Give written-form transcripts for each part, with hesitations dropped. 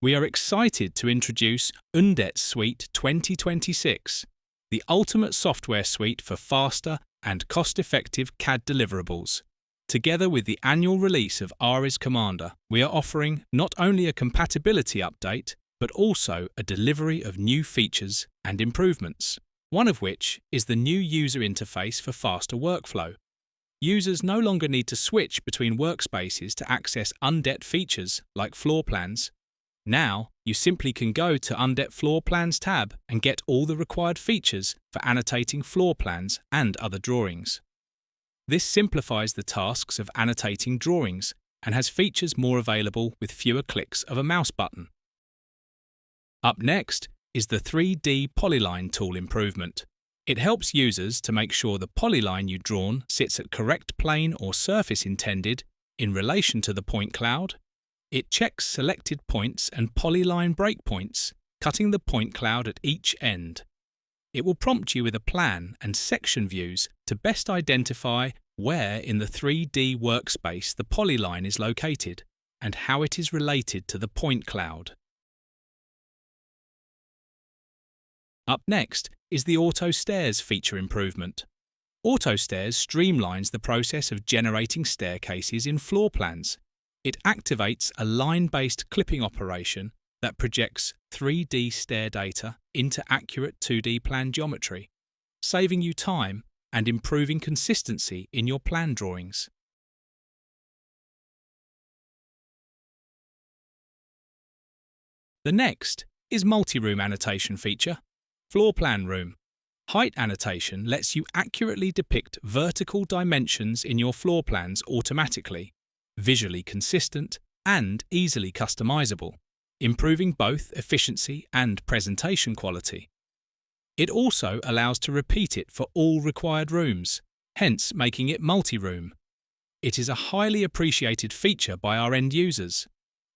we are excited to introduce Undet Suite 2026, the ultimate software suite for faster and cost-effective CAD deliverables. Together with the annual release of ARES Commander, we are offering not only a compatibility update, but also a delivery of new features and improvements, one of which is the new user interface for faster workflow. Users no longer need to switch between workspaces to access Undet features like floor plans. Now, you simply can go to Undet Floor Plans tab and get all the required features for annotating floor plans and other drawings. This simplifies the tasks of annotating drawings and has features more available with fewer clicks of a mouse button. Up next is the 3D polyline tool improvement. It helps users to make sure the polyline you've drawn sits at correct plane or surface intended in relation to the point cloud. It checks selected points and polyline breakpoints, cutting the point cloud at each end. It will prompt you with a plan and section views to best identify where in the 3D workspace the polyline is located and how it is related to the point cloud. Up next is the Auto Stairs feature improvement. Auto Stairs streamlines the process of generating staircases in floor plans. It activates a line-based clipping operation that projects 3D stair data into accurate 2D plan geometry, saving you time and improving consistency in your plan drawings. The next is multi-room annotation feature. Floor plan room. Height annotation lets you accurately depict vertical dimensions in your floor plans automatically, visually consistent and easily customizable, improving both efficiency and presentation quality. It also allows to repeat it for all required rooms, hence making it multi-room. It is a highly appreciated feature by our end users.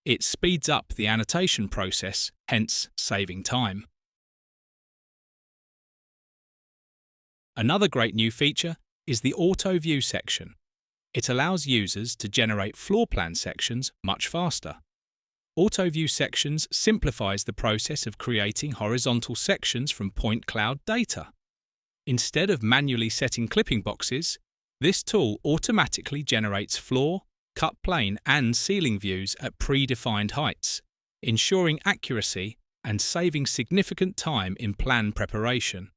It speeds up the annotation process, hence saving time. Another great new feature is the Auto View section. It allows users to generate floor plan sections much faster. Auto View sections simplifies the process of creating horizontal sections from point cloud data. Instead of manually setting clipping boxes, this tool automatically generates floor, cut plane and ceiling views at predefined heights, ensuring accuracy and saving significant time in plan preparation.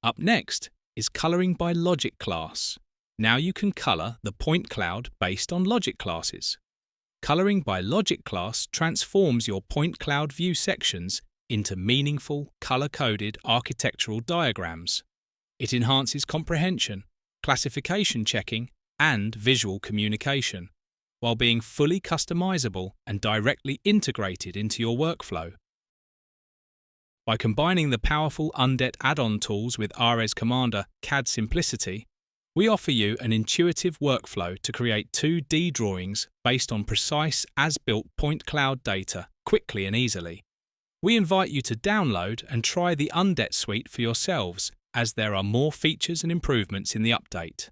Up next is Colouring by Logic class. Now you can colour the point cloud based on logic classes. Colouring by Logic class transforms your point cloud view sections into meaningful, colour-coded architectural diagrams. It enhances comprehension, classification checking, and visual communication, while being fully customizable and directly integrated into your workflow. By combining the powerful Undet add-on tools with ARES Commander CAD Simplicity, we offer you an intuitive workflow to create 2D drawings based on precise as-built point cloud data quickly and easily. We invite you to download and try the Undet suite for yourselves, as there are more features and improvements in the update.